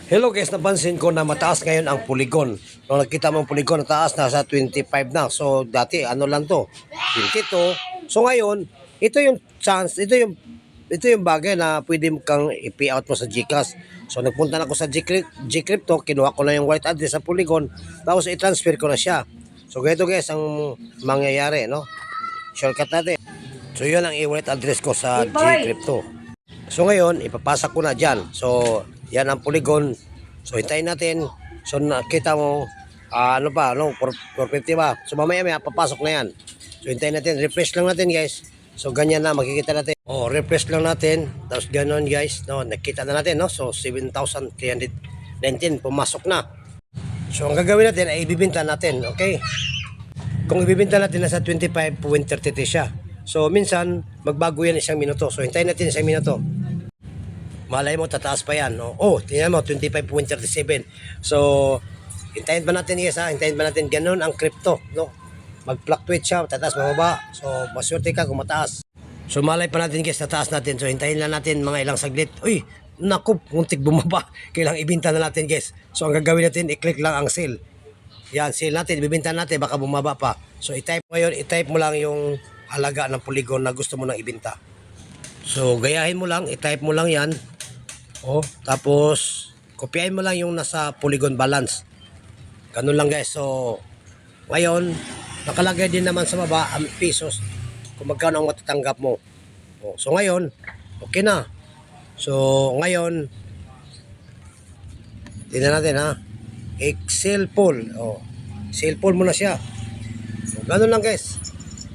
Hello guys, napansin ko na mataas ngayon ang Polygon. Nung nakita mo ang Polygon, nataas na sa 25 na. So dati ano lang to, 22. So ngayon, ito yung chance, ito yung bagay na pwede kang i-payout mo sa GCash. So nagpunta na ako sa Gcrypto, kinuha ko na yung wallet address sa Polygon, tapos i-transfer ko na siya. So ganito guys ang mangyayari, no? Shortcut natin. So yun ang i-wallet address ko sa Gcrypto. So ngayon, ipapasa ko na dyan. So yan ang Polygon. So hintayin natin. So nakita mo, ano pa, no? 450 ba? So mamaya papasok na yan. So hintayin natin. Refresh lang natin guys. So ganyan na, makikita natin. Oh, refresh lang natin. Tapos ganon guys. No, nakita na natin, no? So 7,319 pumasok na. So ang gagawin natin ay ibibenta natin. Okay? Kung ibibenta natin nasa 25.33 siya. So minsan, magbago yan isang minuto. So hintayin natin isang minuto. Malay mo, tataas pa yan. No? Oh, tingnan mo, 25.37. So, hintayin pa natin yes ha. Hintayin pa natin. Ganun ang crypto. No? Mag-fluctuate siya, tataas, mababa. So, maswerte ka kung mataas. So, malay pa natin guys, tataas natin. So, hintayin lang natin mga ilang saglit. Uy, naku, muntik bumaba. Kailangang ibenta na natin guys. So, ang gagawin natin, i-click lang ang sell. Yan, sell natin, ibibenta natin, baka bumaba pa. So, i-type ngayon, i-type mo lang yung halaga ng Polygon na gusto mo nang ibenta. So, gayahin mo lang, i-type mo lang yan. Oh, tapos kopyahin mo lang yung nasa Polygon balance. Ganun lang guys. So ngayon nakalagay din naman sa baba ang pesos kung magkano ang matatanggap mo. Oh, so ngayon okay na. So ngayon tingnan natin ha. Excel pool. Oh, sell pool mo na siya. So ganun lang guys.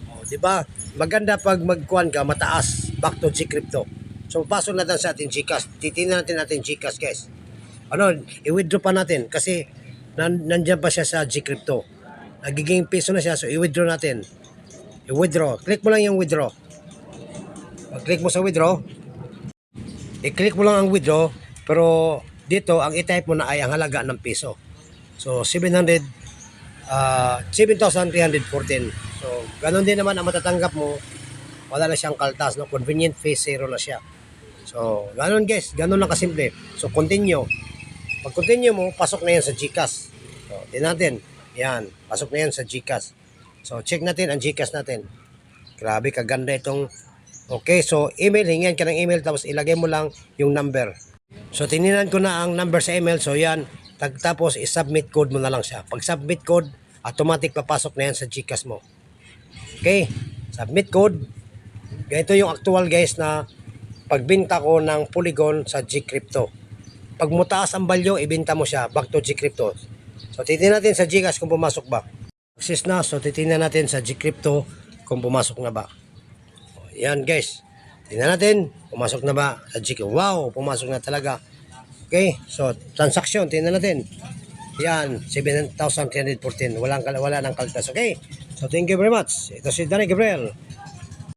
Oh, di ba? Maganda pag magkuhan ka mataas back to Gcrypto. So, pasok natin sa ating GCash. Titingnan natin ating GCash, guys. Ano, i-withdraw pa natin kasi nandyan pa siya sa Gcrypto. Nagiging peso na siya, so i-withdraw natin. I-withdraw. Click mo lang yung withdraw. Pag-click mo sa withdraw, i-click mo lang ang withdraw, pero dito, ang i-type mo na ay ang halaga ng peso. So, 7,314. So, ganun din naman ang matatanggap mo. Wala na siyang kaltas, no? Convenient fee, zero na siya. So, ganun guys, ganun lang kasimple. So, continue. Pag continue mo, pasok na yan sa GCash. So, tingnan natin. Yan, pasok na yan sa GCash. So, check natin ang GCash natin. Grabe, kaganda itong. Okay, so email, hingan ka ng email, tapos ilagay mo lang yung number. So, tininan ko na ang number sa email. So, yan. Tapos, i-submit code mo na lang siya. Pag submit code, automatic papasok na yan sa GCash mo. Okay, submit code. Ganito yung actual guys na pagbenta ko ng Polygon sa Gcrypto. Pag mataas ang value, ibenta mo siya back to Gcrypto. So titingnan natin sa GCash kung pumasok ba. Access na, so titingnan natin sa Gcrypto kung pumasok na ba. Yan guys. Tingnan natin, pumasok na ba sa Gcrypto. Wow, pumasok na talaga. Okay, so transaction, tingnan natin. Yan, 7,314. Wala nang kaltas. Okay, so thank you very much. Ito si Danny Gabriel.